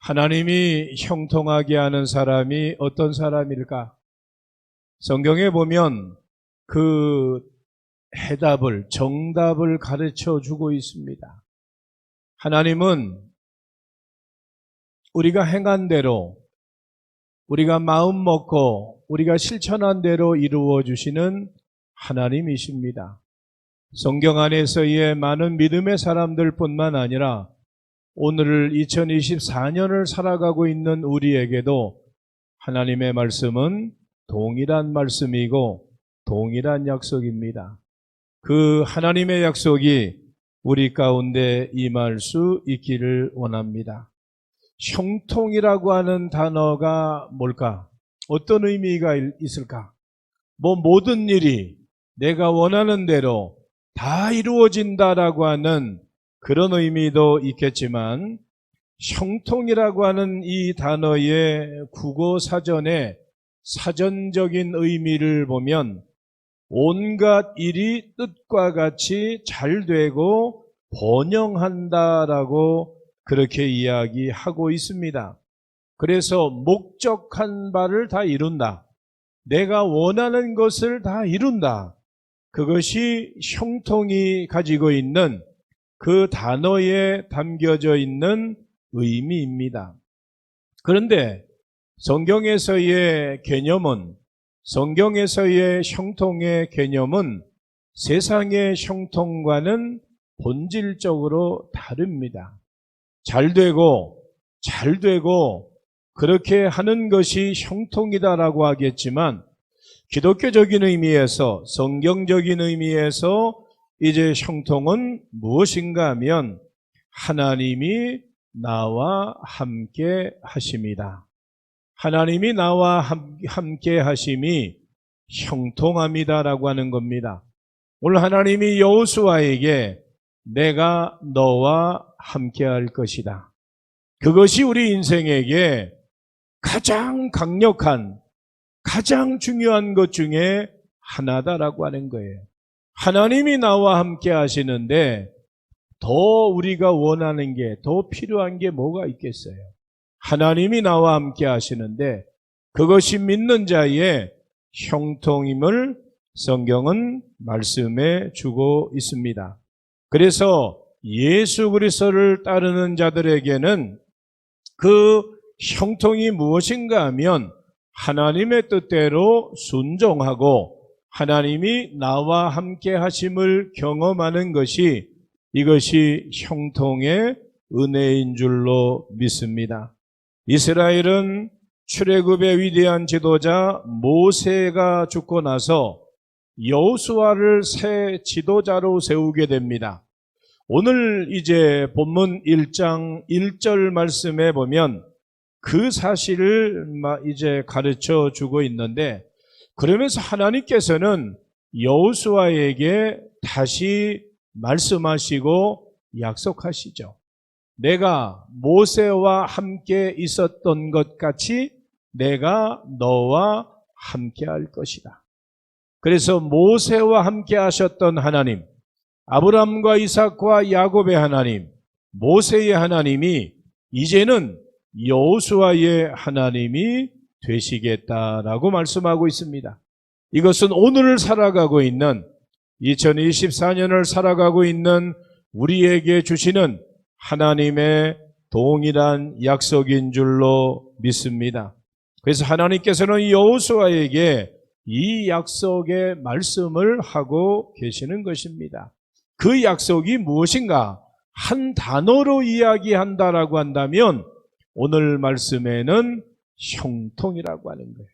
하나님이 형통하게 하는 사람이 어떤 사람일까? 성경에 보면 그 정답을 가르쳐 주고 있습니다. 하나님은 우리가 행한 대로, 우리가 마음 먹고 우리가 실천한 대로 이루어 주시는 하나님이십니다. 성경 안에서의 많은 믿음의 사람들뿐만 아니라 오늘 2024년을 살아가고 있는 우리에게도 하나님의 말씀은 동일한 말씀이고 동일한 약속입니다. 그 하나님의 약속이 우리 가운데 임할 수 있기를 원합니다. 형통이라고 하는 단어가 뭘까? 어떤 의미가 있을까? 모든 일이 내가 원하는 대로 다 이루어진다라고 하는 그런 의미도 있겠지만, 형통이라고 하는 이 단어의 국어 사전에 사전적인 의미를 보면 온갖 일이 뜻과 같이 잘 되고 번영한다라고 그렇게 이야기하고 있습니다. 그래서 목적한 바를 다 이룬다. 내가 원하는 것을 다 이룬다. 그것이 형통이 가지고 있는 그 단어에 담겨져 있는 의미입니다. 그런데 성경에서의 형통의 개념은 세상의 형통과는 본질적으로 다릅니다. 잘 되고 그렇게 하는 것이 형통이다라고 하겠지만, 기독교적인 의미에서, 성경적인 의미에서 이제 형통은 무엇인가 하면 하나님이 나와 함께 하심이다. 하나님이 나와 함께 하심이 형통함이다라고 하는 겁니다. 오늘 하나님이 여호수아에게 내가 너와 함께 할 것이다. 그것이 우리 인생에게 가장 강력한, 가장 중요한 것 중에 하나다라고 하는 거예요. 하나님이 나와 함께 하시는데 더 우리가 원하는 게, 더 필요한 게 뭐가 있겠어요? 하나님이 나와 함께 하시는데 그것이 믿는 자의 형통임을 성경은 말씀해 주고 있습니다. 그래서 예수 그리스도를 따르는 자들에게는 그 형통이 무엇인가 하면 하나님의 뜻대로 순종하고 하나님이 나와 함께 하심을 경험하는 것이, 이것이 형통의 은혜인 줄로 믿습니다. 이스라엘은 출애굽의 위대한 지도자 모세가 죽고 나서 여호수아를 새 지도자로 세우게 됩니다. 오늘 이제 본문 1장 1절 말씀에 보면 그 사실을 이제 가르쳐 주고 있는데, 그러면서 하나님께서는 여호수아에게 다시 말씀하시고 약속하시죠. 내가 모세와 함께 있었던 것 같이 내가 너와 함께 할 것이다. 그래서 모세와 함께 하셨던 하나님, 아브라함과 이삭과 야곱의 하나님, 모세의 하나님이 이제는 여호수아의 하나님이 되시겠다라고 말씀하고 있습니다. 이것은 오늘을 살아가고 있는, 2024년을 살아가고 있는 우리에게 주시는 하나님의 동일한 약속인 줄로 믿습니다. 그래서 하나님께서는 여호수아에게 이 약속의 말씀을 하고 계시는 것입니다. 그 약속이 무엇인가? 한 단어로 이야기한다라고 한다면 오늘 말씀에는 형통이라고 하는 거예요.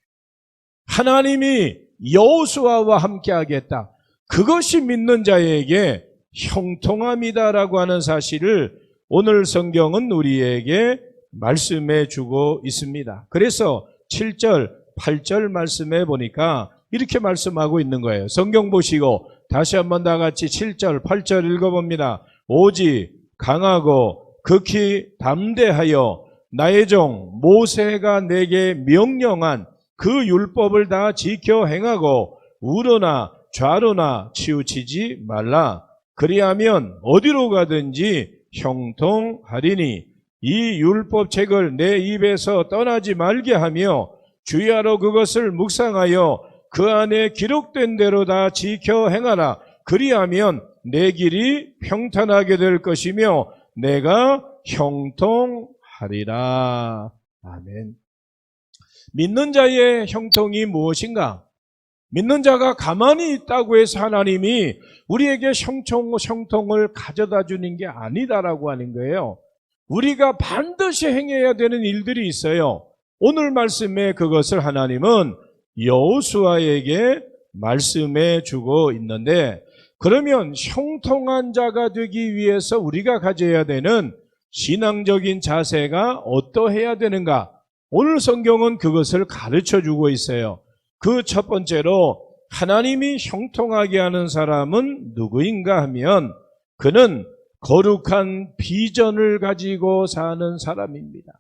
하나님이 여호수아와 함께 하겠다. 그것이 믿는 자에게 형통함이다라고 하는 사실을 오늘 성경은 우리에게 말씀해 주고 있습니다. 그래서 7절, 8절 말씀해 보니까 이렇게 말씀하고 있는 거예요. 성경 보시고 다시 한번 다 같이 7절, 8절 읽어봅니다. 오직 강하고 극히 담대하여 나의 종 모세가 내게 명령한 그 율법을 다 지켜 행하고 우로나 좌로나 치우치지 말라. 그리하면 어디로 가든지 형통하리니 이 율법책을 내 입에서 떠나지 말게 하며 주야로 그것을 묵상하여 그 안에 기록된 대로 다 지켜 행하라. 그리하면 내 길이 평탄하게 될 것이며 내가 형통하리라. 아멘. 믿는 자의 형통이 무엇인가? 믿는 자가 가만히 있다고 해서 하나님이 우리에게 형통을 가져다 주는 게 아니다라고 하는 거예요. 우리가 반드시 행해야 되는 일들이 있어요. 오늘 말씀에 그것을 하나님은 여호수아에게 말씀해 주고 있는데, 그러면 형통한 자가 되기 위해서 우리가 가져야 되는 신앙적인 자세가 어떠해야 되는가? 오늘 성경은 그것을 가르쳐 주고 있어요. 그 첫 번째로 하나님이 형통하게 하는 사람은 누구인가 하면 그는 거룩한 비전을 가지고 사는 사람입니다.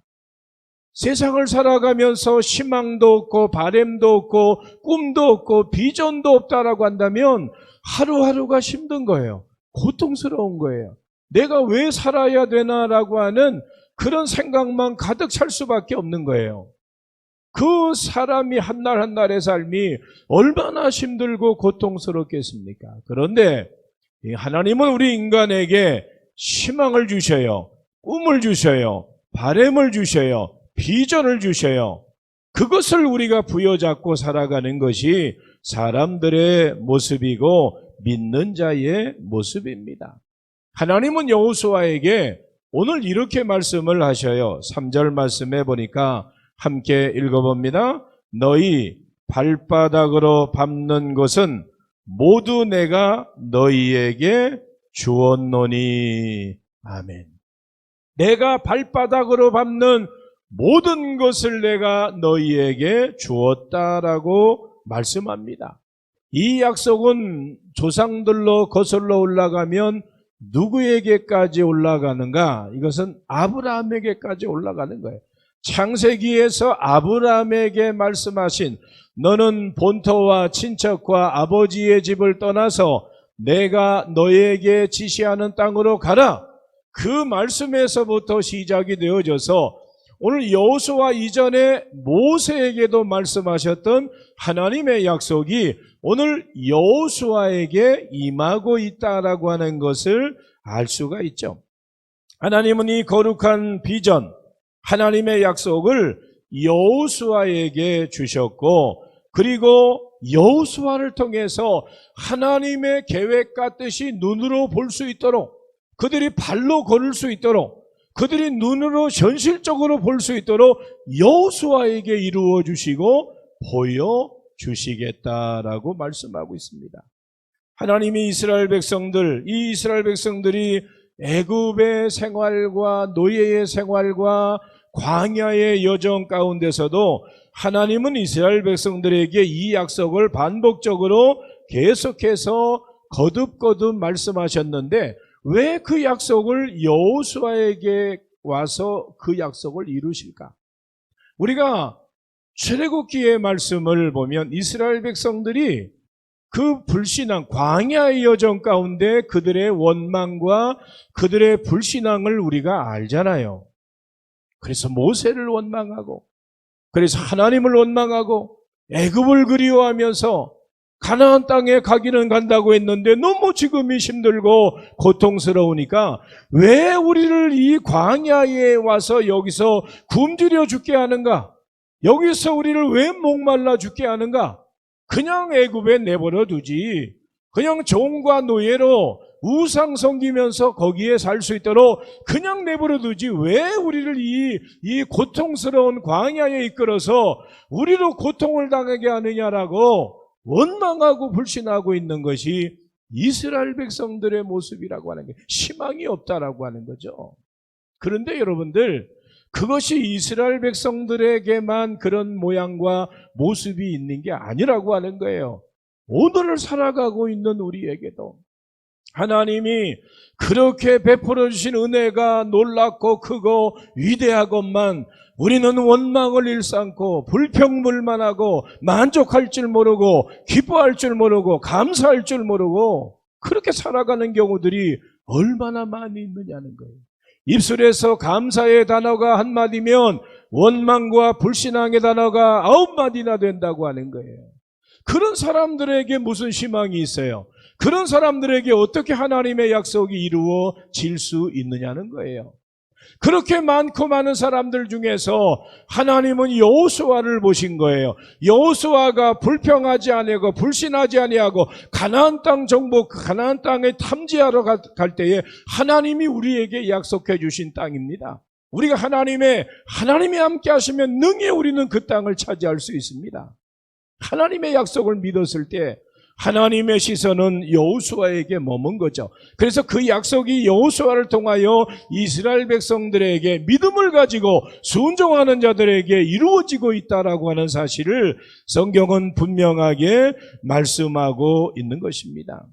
세상을 살아가면서 희망도 없고 바람도 없고 꿈도 없고 비전도 없다라고 한다면 하루하루가 힘든 거예요. 고통스러운 거예요. 내가 왜 살아야 되나라고 하는 그런 생각만 가득 찰 수밖에 없는 거예요. 그 사람이 한 날 한 날의 삶이 얼마나 힘들고 고통스럽겠습니까? 그런데 하나님은 우리 인간에게 희망을 주셔요. 꿈을 주셔요. 바람을 주셔요. 비전을 주셔요. 그것을 우리가 부여잡고 살아가는 것이 사람들의 모습이고 믿는 자의 모습입니다. 하나님은 여호수아에게 오늘 이렇게 말씀을 하셔요. 3절 말씀해 보니까 함께 읽어봅니다. 너희 발바닥으로 밟는 것은 모두 내가 너희에게 주었노니. 아멘. 내가 발바닥으로 밟는 모든 것을 내가 너희에게 주었다라고 말씀합니다. 이 약속은 조상들로 거슬러 올라가면 누구에게까지 올라가는가? 이것은 아브라함에게까지 올라가는 거예요. 창세기에서 아브라함에게 말씀하신 너는 본토와 친척과 아버지의 집을 떠나서 내가 너에게 지시하는 땅으로 가라. 그 말씀에서부터 시작이 되어져서 오늘 여호수아 이전에 모세에게도 말씀하셨던 하나님의 약속이 오늘 여호수아에게 임하고 있다라고 하는 것을 알 수가 있죠. 하나님은 이 거룩한 비전, 하나님의 약속을 여호수아에게 주셨고, 그리고 여호수아를 통해서 하나님의 계획과 뜻이 눈으로 볼 수 있도록, 그들이 발로 걸을 수 있도록, 그들이 눈으로 현실적으로 볼 수 있도록 여호수아에게 이루어 주시고 보여 주시겠다라고 말씀하고 있습니다. 하나님이 이스라엘 백성들이 애굽의 생활과 노예의 생활과 광야의 여정 가운데서도 하나님은 이스라엘 백성들에게 이 약속을 반복적으로 계속해서 거듭거듭 말씀하셨는데, 왜 그 약속을 여호수아에게 와서 그 약속을 이루실까? 우리가 출애굽기의 말씀을 보면 이스라엘 백성들이 그 불신앙, 광야의 여정 가운데 그들의 원망과 그들의 불신앙을 우리가 알잖아요. 그래서 모세를 원망하고, 그래서 하나님을 원망하고, 애굽을 그리워하면서 가나안 땅에 가기는 간다고 했는데 너무 지금이 힘들고 고통스러우니까 왜 우리를 이 광야에 와서 여기서 굶주려 죽게 하는가? 여기서 우리를 왜 목말라 죽게 하는가? 그냥 애굽에 내버려 두지. 그냥 종과 노예로 우상 섬기면서 거기에 살 수 있도록 그냥 내버려 두지. 왜 우리를 이 고통스러운 광야에 이끌어서 우리로 고통을 당하게 하느냐라고 원망하고 불신하고 있는 것이 이스라엘 백성들의 모습이라고 하는 게, 희망이 없다라고 하는 거죠. 그런데 여러분들, 그것이 이스라엘 백성들에게만 그런 모양과 모습이 있는 게 아니라고 하는 거예요. 오늘을 살아가고 있는 우리에게도 하나님이 그렇게 베풀어 주신 은혜가 놀랍고 크고 위대하건만 우리는 원망을 일삼고 불평불만하고 만족할 줄 모르고 기뻐할 줄 모르고 감사할 줄 모르고 그렇게 살아가는 경우들이 얼마나 많이 있느냐는 거예요. 입술에서 감사의 단어가 한마디면 원망과 불신앙의 단어가 9마디나 된다고 하는 거예요. 그런 사람들에게 무슨 희망이 있어요? 그런 사람들에게 어떻게 하나님의 약속이 이루어질 수 있느냐는 거예요. 그렇게 많고 많은 사람들 중에서 하나님은 여호수아를 보신 거예요. 여호수아가 불평하지 아니하고 불신하지 아니하고 가나안 땅 정복, 가나안 땅에 탐지하러 갈 때에 하나님이 우리에게 약속해 주신 땅입니다. 우리가 하나님이 함께 하시면 능히 우리는 그 땅을 차지할 수 있습니다. 하나님의 약속을 믿었을 때 하나님의 시선은 여호수아에게 머문 거죠. 그래서 그 약속이 여호수아를 통하여 이스라엘 백성들에게 믿음을 가지고 순종하는 자들에게 이루어지고 있다라고 하는 사실을 성경은 분명하게 말씀하고 있는 것입니다.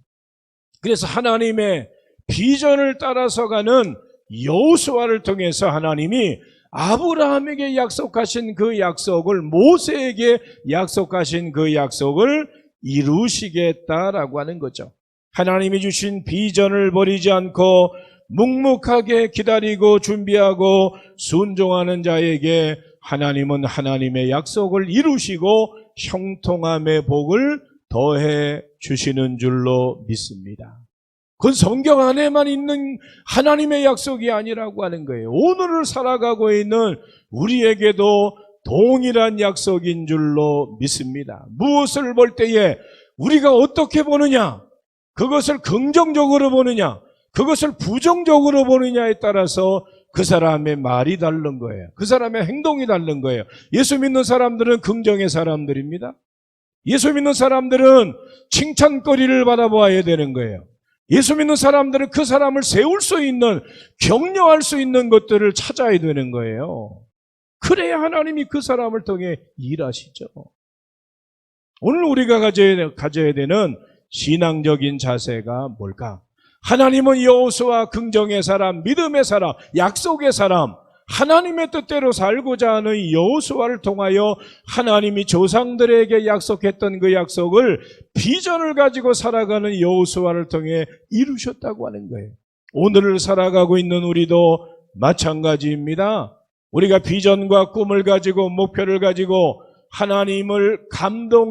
그래서 하나님의 비전을 따라서 가는 여호수아를 통해서 하나님이 아브라함에게 약속하신 그 약속을, 모세에게 약속하신 그 약속을 이루시겠다라고 하는 거죠. 하나님이 주신 비전을 버리지 않고 묵묵하게 기다리고 준비하고 순종하는 자에게 하나님은 하나님의 약속을 이루시고 형통함의 복을 더해 주시는 줄로 믿습니다. 그건 성경 안에만 있는 하나님의 약속이 아니라고 하는 거예요. 오늘을 살아가고 있는 우리에게도 동일한 약속인 줄로 믿습니다. 무엇을 볼 때에 우리가 어떻게 보느냐, 그것을 긍정적으로 보느냐, 그것을 부정적으로 보느냐에 따라서 그 사람의 말이 다른 거예요. 그 사람의 행동이 다른 거예요. 예수 믿는 사람들은 긍정의 사람들입니다. 예수 믿는 사람들은 칭찬거리를 바라보아야 되는 거예요. 예수 믿는 사람들은 그 사람을 세울 수 있는, 격려할 수 있는 것들을 찾아야 되는 거예요. 그래야 하나님이 그 사람을 통해 일하시죠. 오늘 우리가 가져야 되는 신앙적인 자세가 뭘까? 하나님은 여호수아, 긍정의 사람, 믿음의 사람, 약속의 사람, 하나님의 뜻대로 살고자 하는 여호수아를 통하여 하나님이 조상들에게 약속했던 그 약속을 비전을 가지고 살아가는 여호수아를 통해 이루셨다고 하는 거예요. 오늘을 살아가고 있는 우리도 마찬가지입니다. 우리가 비전과 꿈을 가지고 목표를 가지고 하나님을 감동시키고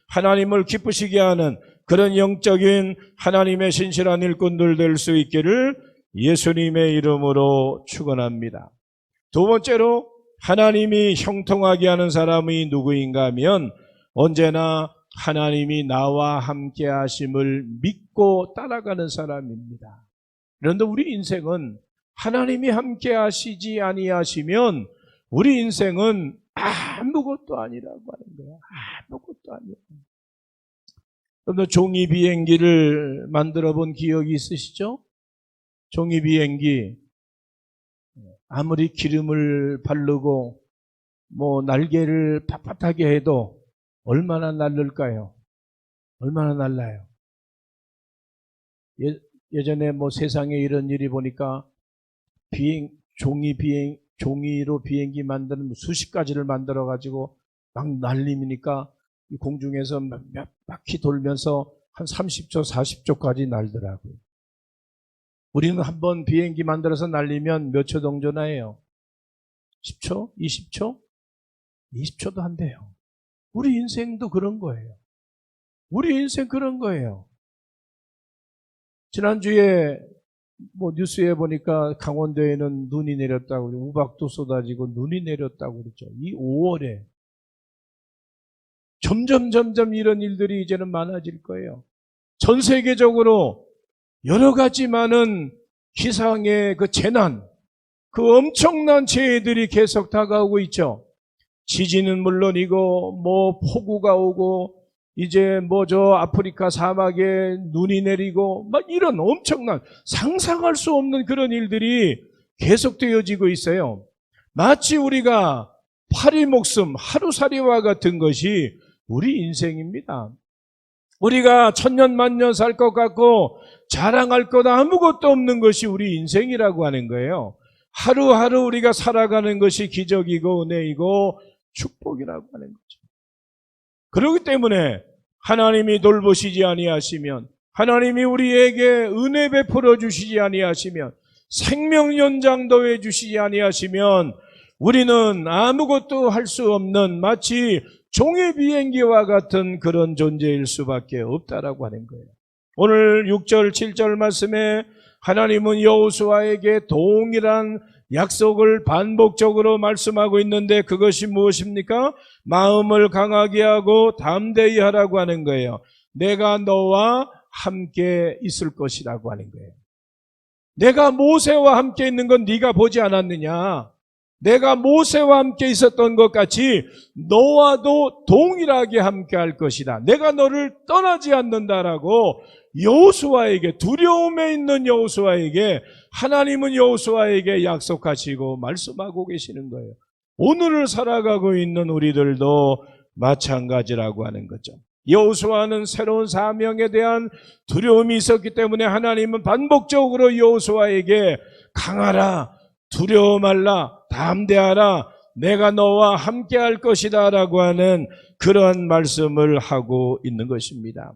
하나님을 기쁘시게 하는 그런 영적인 하나님의 신실한 일꾼들 될 수 있기를 예수님의 이름으로 축원합니다. 두 번째로 하나님이 형통하게 하는 사람이 누구인가 하면 언제나 하나님이 나와 함께 하심을 믿고 따라가는 사람입니다. 그런데 우리 인생은 하나님이 함께 하시지 아니하시면 우리 인생은 아무것도 아니라고 하는 거야. 아무것도 아니야. 여러분 종이 비행기를 만들어 본 기억이 있으시죠? 종이 비행기 아무리 기름을 바르고 날개를 빳빳하게 해도 얼마나 날릴까요? 얼마나 날라요? 예전에 세상에 이런 일이 보니까 종이로 비행기 만드는 수십 가지를 만들어 가지고 막 날리니까 공중에서 몇 바퀴 돌면서 한 30초, 40초까지 날더라고요. 우리는 한번 비행기 만들어서 날리면 몇 초 정도나요? 10초? 20초? 20초도 안 돼요. 우리 인생도 그런 거예요. 우리 인생 그런 거예요. 지난주에 뉴스에 보니까 강원도에는 눈이 내렸다고, 우박도 쏟아지고 눈이 내렸다고 그랬죠. 이 5월에. 점점 이런 일들이 이제는 많아질 거예요. 전 세계적으로 여러 가지 많은 기상의 그 재난, 그 엄청난 재해들이 계속 다가오고 있죠. 지진은 물론이고, 폭우가 오고, 이제 아프리카 사막에 눈이 내리고, 이런 엄청난 상상할 수 없는 그런 일들이 계속되어지고 있어요. 마치 우리가 파리 목숨, 하루살이와 같은 것이 우리 인생입니다. 우리가 천년 만년 살 것 같고 자랑할 것 아무것도 없는 것이 우리 인생이라고 하는 거예요. 하루하루 우리가 살아가는 것이 기적이고 은혜이고 축복이라고 하는 거죠. 그렇기 때문에 하나님이 돌보시지 아니하시면, 하나님이 우리에게 은혜 베풀어 주시지 아니하시면, 생명 연장도 해주시지 아니하시면 우리는 아무것도 할 수 없는 마치 종의 비행기와 같은 그런 존재일 수밖에 없다라고 하는 거예요. 오늘 6절, 7절 말씀에 하나님은 여호수아에게 동일한 약속을 반복적으로 말씀하고 있는데 그것이 무엇입니까? 마음을 강하게 하고 담대히 하라고 하는 거예요. 내가 너와 함께 있을 것이라고 하는 거예요. 내가 모세와 함께 있는 건 네가 보지 않았느냐? 내가 모세와 함께 있었던 것 같이 너와도 동일하게 함께 할 것이다. 내가 너를 떠나지 않는다라고 여호수아에게, 두려움에 있는 여호수아에게, 하나님은 여호수아에게 약속하시고 말씀하고 계시는 거예요. 오늘을 살아가고 있는 우리들도 마찬가지라고 하는 거죠. 여호수아는 새로운 사명에 대한 두려움이 있었기 때문에 하나님은 반복적으로 여호수아에게 강하라, 두려워 말라, 담대하라, 내가 너와 함께 할 것이다 라고 하는 그러한 말씀을 하고 있는 것입니다.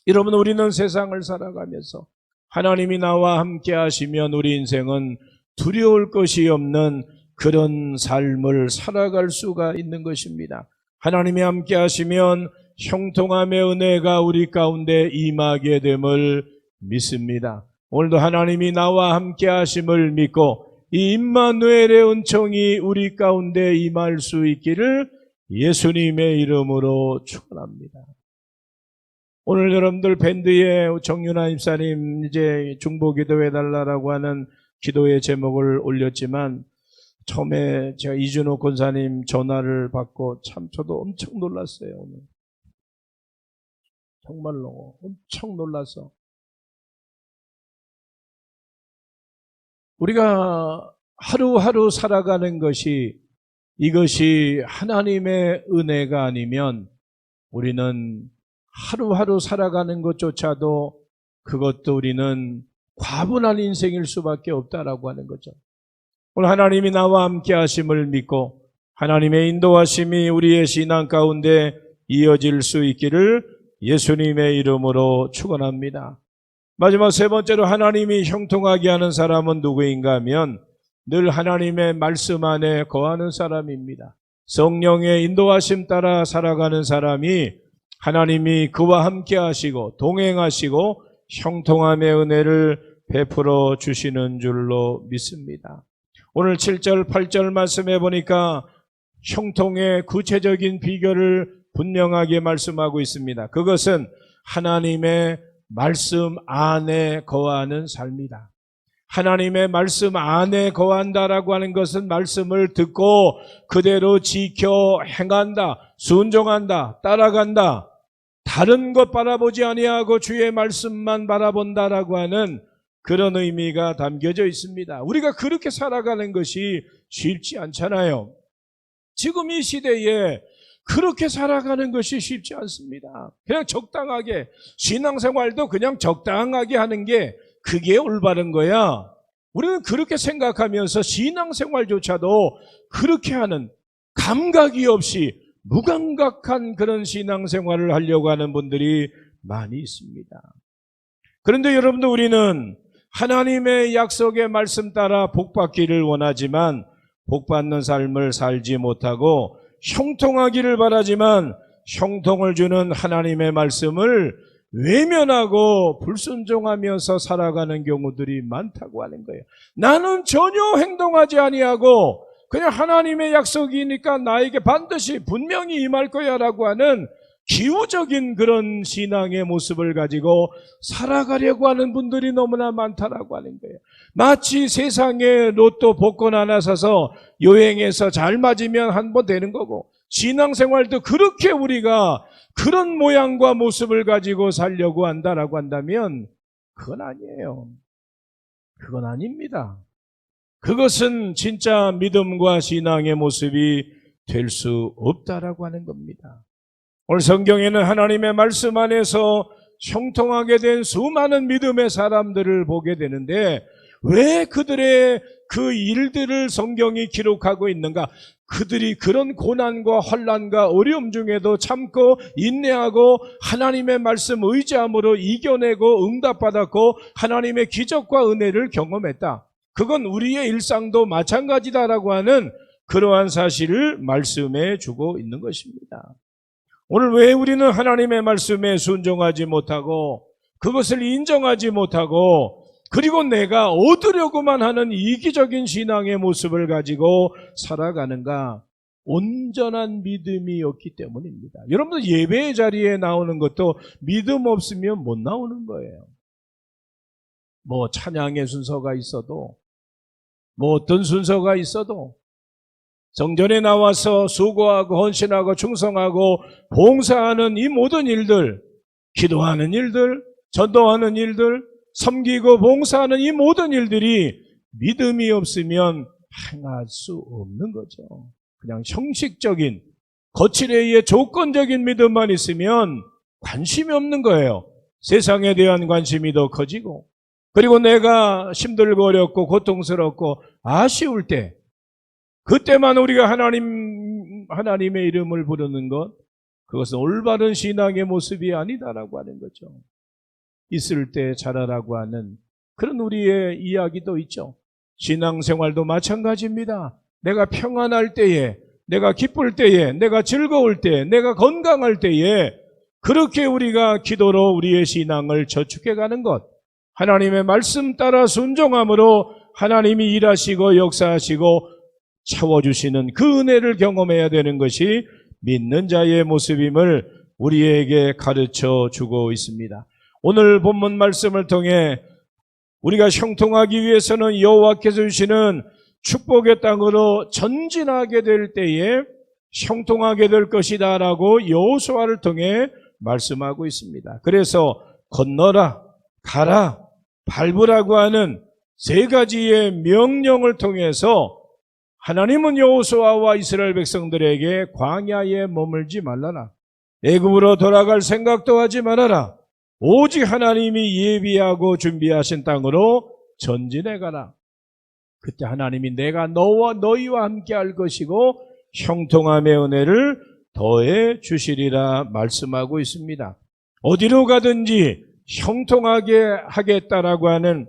여러분, 우리는 세상을 살아가면서 하나님이 나와 함께 하시면 우리 인생은 두려울 것이 없는 그런 삶을 살아갈 수가 있는 것입니다. 하나님이 함께 하시면 형통함의 은혜가 우리 가운데 임하게 됨을 믿습니다. 오늘도 하나님이 나와 함께 하심을 믿고 이 임마누엘의 은총이 우리 가운데 임할 수 있기를 예수님의 이름으로 축원합니다. 오늘 여러분들 밴드에 정윤아 입사님 이제 중보기도 해달라고 하는 기도의 제목을 올렸지만 처음에 제가 이준호 권사님 전화를 받고 참 저도 엄청 놀랐어요. 오늘 정말로 엄청 놀라서 우리가 하루하루 살아가는 것이 이것이 하나님의 은혜가 아니면 우리는 하루하루 살아가는 것조차도 그것도 우리는 과분한 인생일 수밖에 없다라고 하는 거죠. 오늘 하나님이 나와 함께 하심을 믿고 하나님의 인도하심이 우리의 신앙 가운데 이어질 수 있기를 예수님의 이름으로 축원합니다. 마지막 세 번째로 하나님이 형통하게 하는 사람은 누구인가 하면 늘 하나님의 말씀 안에 거하는 사람입니다. 성령의 인도하심 따라 살아가는 사람이 하나님이 그와 함께 하시고 동행하시고 형통함의 은혜를 베풀어 주시는 줄로 믿습니다. 오늘 7절, 8절 말씀해 보니까 형통의 구체적인 비결을 분명하게 말씀하고 있습니다. 그것은 하나님의 말씀 안에 거하는 삶이다. 하나님의 말씀 안에 거한다라고 하는 것은 말씀을 듣고 그대로 지켜 행한다, 순종한다, 따라간다. 다른 것 바라보지 아니하고 주의 말씀만 바라본다라고 하는 그런 의미가 담겨져 있습니다. 우리가 그렇게 살아가는 것이 쉽지 않잖아요. 지금 이 시대에 그렇게 살아가는 것이 쉽지 않습니다. 그냥 적당하게, 신앙생활도 그냥 적당하게 하는 게 그게 올바른 거야. 우리는 그렇게 생각하면서 신앙생활조차도 그렇게 하는, 감각이 없이 무감각한 그런 신앙생활을 하려고 하는 분들이 많이 있습니다. 그런데 여러분들, 우리는 하나님의 약속의 말씀 따라 복받기를 원하지만 복받는 삶을 살지 못하고 형통하기를 바라지만 형통을 주는 하나님의 말씀을 외면하고 불순종하면서 살아가는 경우들이 많다고 하는 거예요. 나는 전혀 행동하지 아니하고 그냥 하나님의 약속이니까 나에게 반드시 분명히 임할 거야 라고 하는 기우적인 그런 신앙의 모습을 가지고 살아가려고 하는 분들이 너무나 많다라고 하는 거예요. 마치 세상에 로또 복권 하나 사서 여행해서 잘 맞으면 한 번 되는 거고, 신앙생활도 그렇게 우리가 그런 모양과 모습을 가지고 살려고 한다라고 한다면 그건 아니에요. 그건 아닙니다. 그것은 진짜 믿음과 신앙의 모습이 될 수 없다라고 하는 겁니다. 오늘 성경에는 하나님의 말씀 안에서 형통하게 된 수많은 믿음의 사람들을 보게 되는데 왜 그들의 그 일들을 성경이 기록하고 있는가? 그들이 그런 고난과 환난과 어려움 중에도 참고 인내하고 하나님의 말씀 의지함으로 이겨내고 응답받았고 하나님의 기적과 은혜를 경험했다. 그건 우리의 일상도 마찬가지다라고 하는 그러한 사실을 말씀해 주고 있는 것입니다. 오늘 왜 우리는 하나님의 말씀에 순종하지 못하고 그것을 인정하지 못하고 그리고 내가 얻으려고만 하는 이기적인 신앙의 모습을 가지고 살아가는가? 온전한 믿음이 없기 때문입니다. 여러분들 예배의 자리에 나오는 것도 믿음 없으면 못 나오는 거예요. 뭐 찬양의 순서가 있어도 뭐 어떤 순서가 있어도 성전에 나와서 수고하고 헌신하고 충성하고 봉사하는 이 모든 일들, 기도하는 일들, 전도하는 일들, 섬기고 봉사하는 이 모든 일들이 믿음이 없으면 행할 수 없는 거죠. 그냥 형식적인 거칠에 의해 조건적인 믿음만 있으면 관심이 없는 거예요. 세상에 대한 관심이 더 커지고 그리고 내가 힘들고 어렵고 고통스럽고 아쉬울 때 그때만 우리가 하나님의 이름을 부르는 것, 그것은 올바른 신앙의 모습이 아니다라고 하는 거죠. 있을 때 잘하라고 하는 그런 우리의 이야기도 있죠. 신앙생활도 마찬가지입니다. 내가 평안할 때에, 내가 기쁠 때에, 내가 즐거울 때, 내가 건강할 때에 그렇게 우리가 기도로 우리의 신앙을 저축해 가는 것, 하나님의 말씀 따라 순종함으로 하나님이 일하시고 역사하시고 채워주시는 그 은혜를 경험해야 되는 것이 믿는 자의 모습임을 우리에게 가르쳐 주고 있습니다. 오늘 본문 말씀을 통해 우리가 형통하기 위해서는 여호와께서 주시는 축복의 땅으로 전진하게 될 때에 형통하게 될 것이다 라고 여호수아를 통해 말씀하고 있습니다. 그래서 건너라, 가라, 밟으라고 하는 세 가지의 명령을 통해서 하나님은 여호수아와 이스라엘 백성들에게 광야에 머물지 말라라, 애굽으로 돌아갈 생각도 하지 말아라, 오직 하나님이 예비하고 준비하신 땅으로 전진해 가라. 그때 하나님이 내가 너희와 함께 할 것이고 형통함의 은혜를 더해 주시리라 말씀하고 있습니다. 어디로 가든지 형통하게 하겠다라고 하는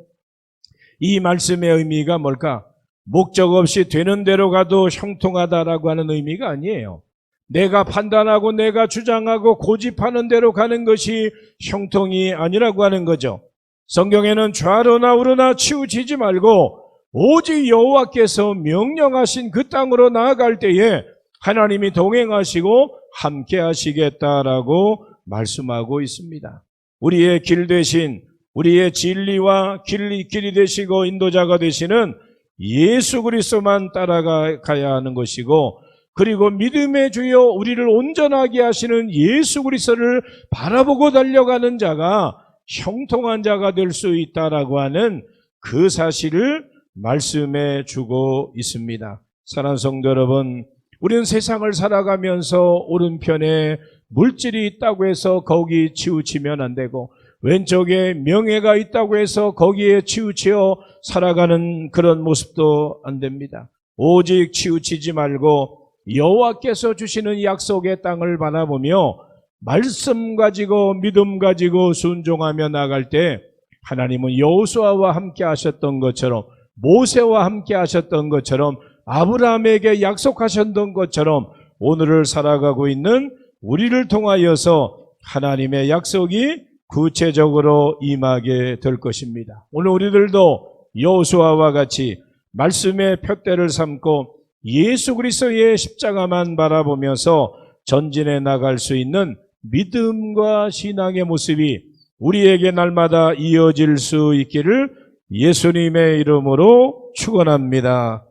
이 말씀의 의미가 뭘까? 목적 없이 되는 대로 가도 형통하다라고 하는 의미가 아니에요. 내가 판단하고 내가 주장하고 고집하는 대로 가는 것이 형통이 아니라고 하는 거죠. 성경에는 좌로나 우로나 치우치지 말고 오직 여호와께서 명령하신 그 땅으로 나아갈 때에 하나님이 동행하시고 함께 하시겠다라고 말씀하고 있습니다. 우리의 길 대신 우리의 진리와 길이 되시고 인도자가 되시는 예수 그리스도만 따라가야 하는 것이고, 그리고 믿음의 주여 우리를 온전하게 하시는 예수 그리스도를 바라보고 달려가는 자가 형통한 자가 될 수 있다라고 하는 그 사실을 말씀해 주고 있습니다. 사랑하는 성도 여러분, 우리는 세상을 살아가면서 오른편에 물질이 있다고 해서 거기 치우치면 안 되고, 왼쪽에 명예가 있다고 해서 거기에 치우치어 살아가는 그런 모습도 안 됩니다. 오직 치우치지 말고 여호와께서 주시는 약속의 땅을 바라보며 말씀 가지고 믿음 가지고 순종하며 나갈 때 하나님은 여호수아와 함께 하셨던 것처럼, 모세와 함께 하셨던 것처럼, 아브라함에게 약속하셨던 것처럼 오늘을 살아가고 있는 우리를 통하여서 하나님의 약속이 구체적으로 임하게 될 것입니다. 오늘 우리들도 여호수아와 같이 말씀의 푯대를 삼고 예수 그리스도의 십자가만 바라보면서 전진해 나갈 수 있는 믿음과 신앙의 모습이 우리에게 날마다 이어질 수 있기를 예수님의 이름으로 축원합니다.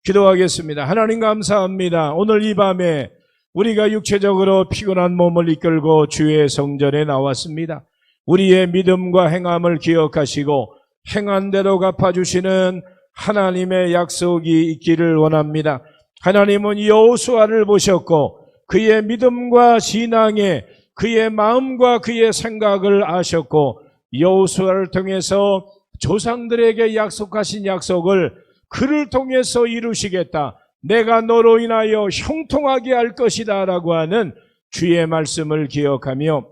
기도하겠습니다. 하나님 감사합니다. 오늘 이 밤에 우리가 육체적으로 피곤한 몸을 이끌고 주의 성전에 나왔습니다. 우리의 믿음과 행함을 기억하시고 행한 대로 갚아주시는 하나님의 약속이 있기를 원합니다. 하나님은 여호수아를 보셨고 그의 믿음과 신앙에 그의 마음과 그의 생각을 아셨고 여호수아를 통해서 조상들에게 약속하신 약속을 그를 통해서 이루시겠다. 내가 너로 인하여 형통하게 할 것이다 라고 하는 주의 말씀을 기억하며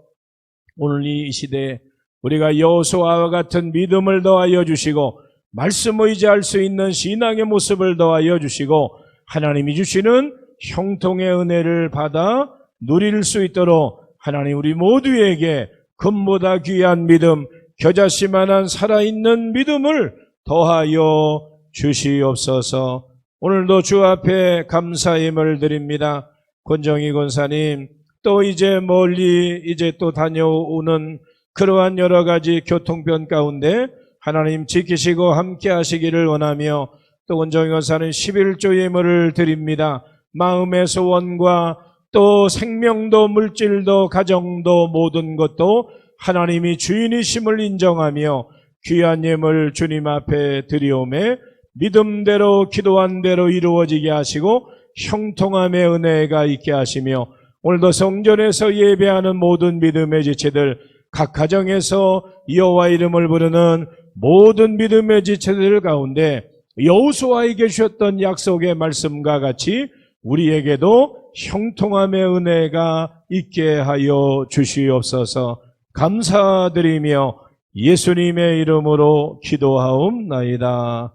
오늘 이 시대에 우리가 여호수아와 같은 믿음을 더하여 주시고 말씀 의지할 수 있는 신앙의 모습을 더하여 주시고 하나님이 주시는 형통의 은혜를 받아 누릴 수 있도록 하나님 우리 모두에게 금보다 귀한 믿음, 겨자씨만한 살아있는 믿음을 더하여 주시옵소서. 오늘도 주 앞에 감사임을 드립니다. 권정희 권사님, 또 이제 멀리 이제 또 다녀오는 그러한 여러 가지 교통편 가운데 하나님 지키시고 함께 하시기를 원하며 또 권정희 권사는 11조 예물을 드립니다. 마음의 소원과 또 생명도 물질도 가정도 모든 것도 하나님이 주인이심을 인정하며 귀한 예물 주님 앞에 드리오매 믿음대로 기도한 대로 이루어지게 하시고 형통함의 은혜가 있게 하시며 오늘도 성전에서 예배하는 모든 믿음의 지체들 각 가정에서 여호와 이름을 부르는 모든 믿음의 지체들 가운데 여호수아에게 주셨던 약속의 말씀과 같이 우리에게도 형통함의 은혜가 있게 하여 주시옵소서. 감사드리며 예수님의 이름으로 기도하옵나이다.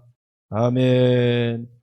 아멘.